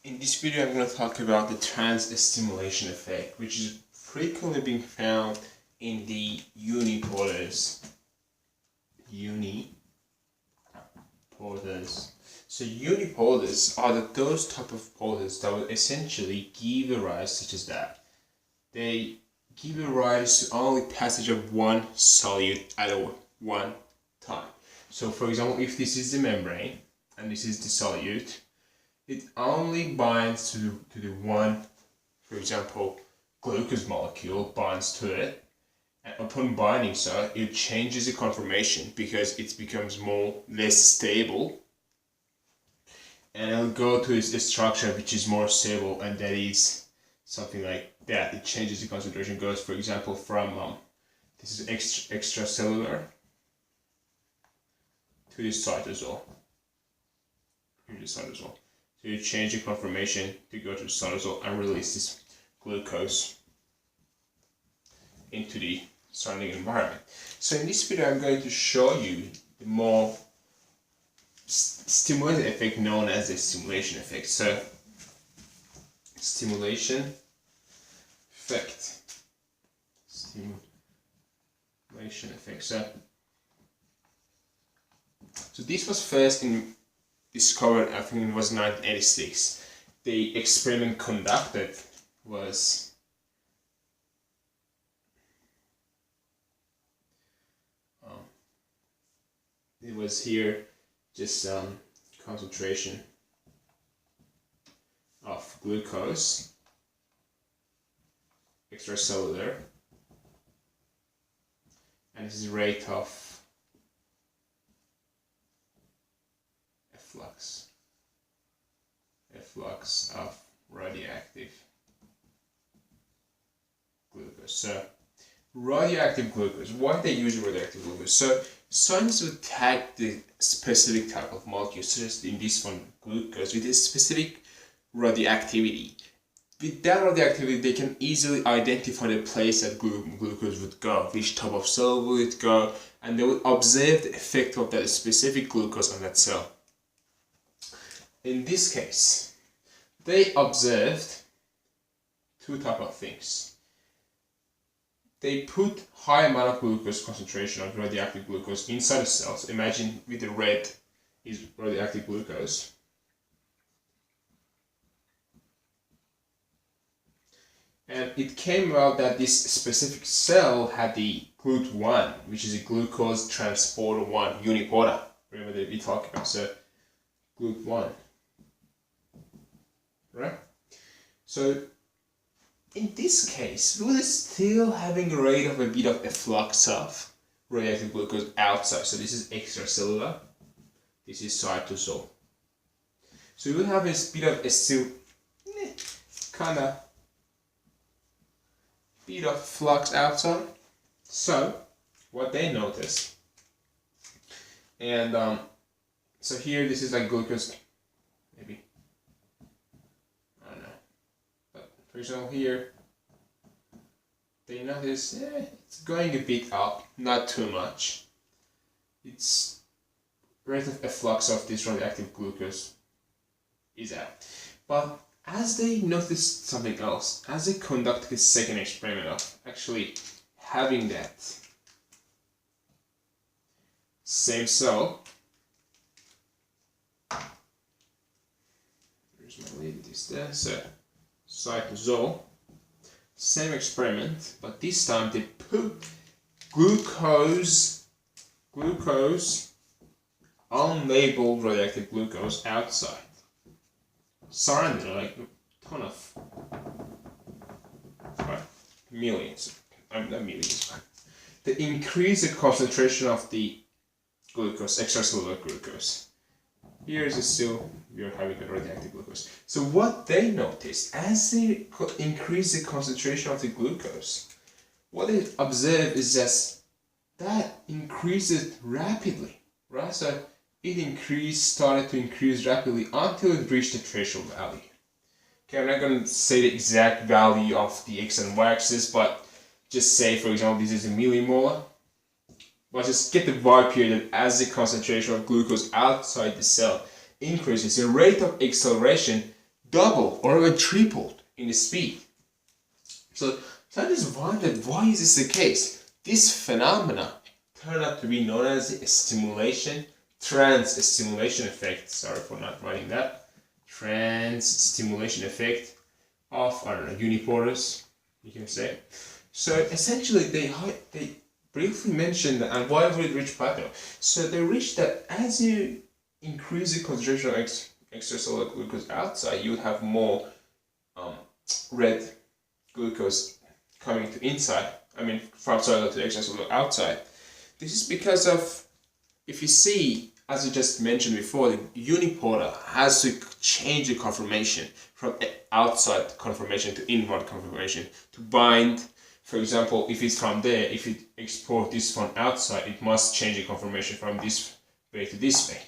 In this video I'm going to talk about the trans-stimulation effect, which is frequently being found in the uniporters. So uniporters are those type of porters that will essentially give a rise such as that. They give a rise to only passage of one solute at one time. So for example, if this is the membrane and this is the solute, it only binds to the one, for example, glucose molecule binds to it, and upon binding so, it changes the conformation because it becomes less stable, and it'll go to its structure which is more stable, and that is something like that. It changes the concentration, goes for example from this is extracellular to this cytosol. So you change the conformation to go to the cytosol and release this glucose into the surrounding environment. So in this video I'm going to show you the more stimulated effect known as the stimulation effect. So stimulation effect. So this was first discovered, I think it was 1986. The experiment conducted was it was here just concentration of glucose extracellular, and this is rate of efflux of radioactive glucose. So radioactive glucose, why they use radioactive glucose? So scientists would tag the specific type of molecule, such as in this one glucose, with a specific radioactivity. With that radioactivity, they can easily identify the place that glucose would go, which type of cell will it go, and they would observe the effect of that specific glucose on that cell. In this case, they observed two types of things. They put high amount of glucose concentration of radioactive glucose inside the cells. Imagine with the red is radioactive glucose. And it came out that this specific cell had the GLUT1, which is a glucose transporter 1 uniporter. Remember that we talked about, so GLUT1. Right? So in this case, we're still having a rate of a bit of efflux of radioactive glucose outside. So this is extracellular, this is cytosol. So we will have a bit of a still kind of bit of flux outside. So what they notice, and so here this is like glucose, maybe. For example, here they notice it's going a bit up, not too much. It's rate of efflux of this radioactive glucose is out. But as they noticed something else, as they conducted the second experiment of actually having that same cell, here's my lead, this there, so cytosol, same experiment, but this time they put glucose, unlabeled radioactive glucose outside, surrounded like a ton of millions, not millions, they increase the concentration of the glucose, extracellular glucose. Here is still we are having a radioactive glucose. So what they noticed, as they increase the concentration of the glucose, what they observe is just that increases rapidly, right? So it started to increase rapidly until it reached the threshold value. Okay, I'm not going to say the exact value of the x and y axis, but just say, for example, this is a millimolar. But just get the vibe here that as the concentration of glucose outside the cell increases, the rate of acceleration double or even tripled in the speed. So scientists wondered, why is this the case? This phenomena turned out to be known as the trans-stimulation effect. Sorry for not writing that. Trans-stimulation effect of, I don't know, uniporters, you can say. So essentially they briefly mentioned that, and why would it reach plateau? So they reached that as you increase the concentration of extracellular glucose outside, you would have more red glucose coming to inside. I mean, from cellular to extracellular outside. This is because of, if you see, as I just mentioned before, the uniporter has to change the conformation from outside conformation to inward conformation to bind. For example, if it's from there, if you export this from outside, it must change the conformation from this way to this way.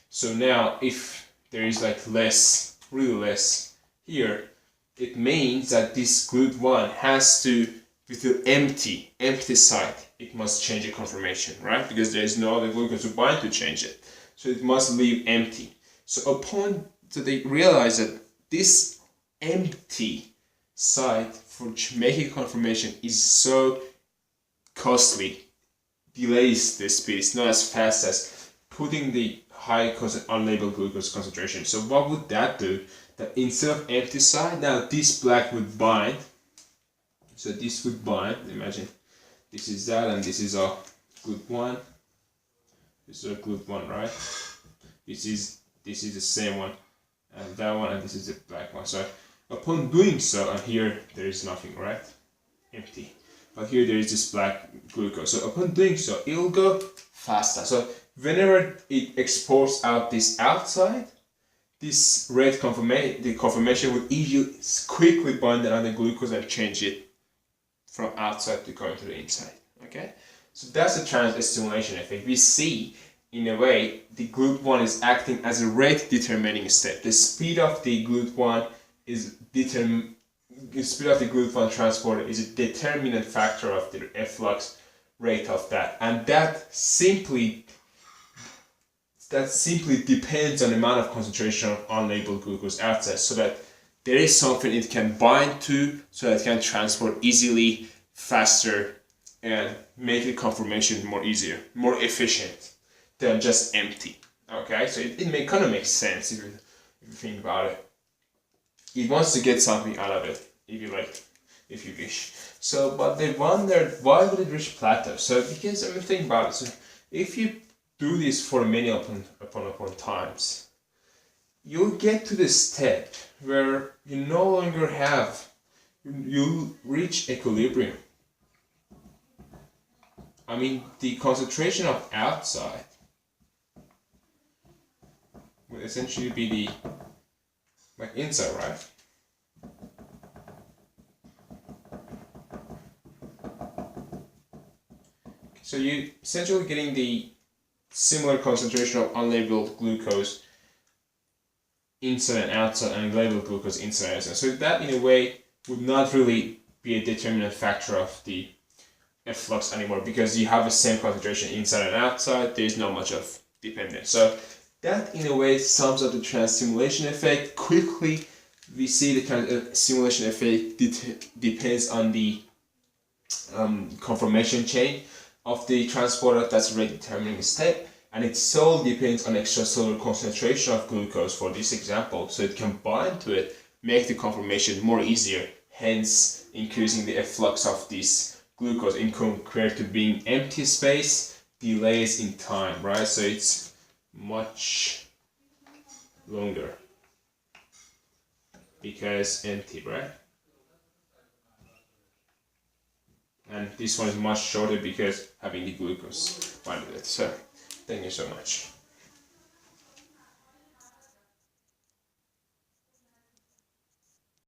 So now, if there is like less, really less here, it means that this GLUT1 has to, with the empty site, it must change the conformation, right? Because there is no other glucose to bind to change it. So it must leave empty. So they realize that this empty site for making conformation is so costly, delays the speed. It's not as fast as putting the high unlabeled glucose concentration. So what would that do? That instead of empty side, now this black would bind. So this would bind. Imagine this is that, and this is a GLUT1. This is a GLUT1, right? This is the same one, and that one, and this is the black one. So upon doing so, and here there is nothing, right? Empty. But here there is this black glucose. So upon doing so, it will go faster. So whenever it exports out this outside, this red conformation, the conformation would easily, quickly bind another glucose and change it from outside to going to the inside. Okay, so that's the trans-stimulation effect. We see, in a way, the GLUT1 is acting as a rate determining step. The speed of the GLUT1 is the speed of the GLUT1 transporter is a determinant factor of the efflux rate of that, and that simply depends on the amount of concentration of unlabeled glucose outside, so that there is something it can bind to, so that it can transport easily, faster, and make the conformation more easier, more efficient than just empty. Okay, so it kind of makes sense if you think about it. It wants to get something out of it, if you wish. So, but they wondered, why would it reach plateau? So, because, I mean, think about it. So, if you do this for many upon times, you'll get to the step where you no longer have, you reach equilibrium. I mean, the concentration of outside would essentially be the, like, inside, right? So you're essentially getting the similar concentration of unlabeled glucose inside and outside, and labeled glucose inside and outside. So that, in a way, would not really be a determinant factor of the efflux anymore, because you have the same concentration inside and outside. There is not much of dependence. So that, in a way, sums up the trans-stimulation effect. Quickly, we see the trans-stimulation effect depends on the conformation chain of the transporter. That's a rate determining step, and it solely depends on extracellular concentration of glucose for this example, so it can bind to it, make the conformation more easier, hence increasing the efflux of this glucose in compared to being empty space, delays in time, right? So it's much longer because empty, right? And this one is much shorter because having the glucose binded it. So thank you so much.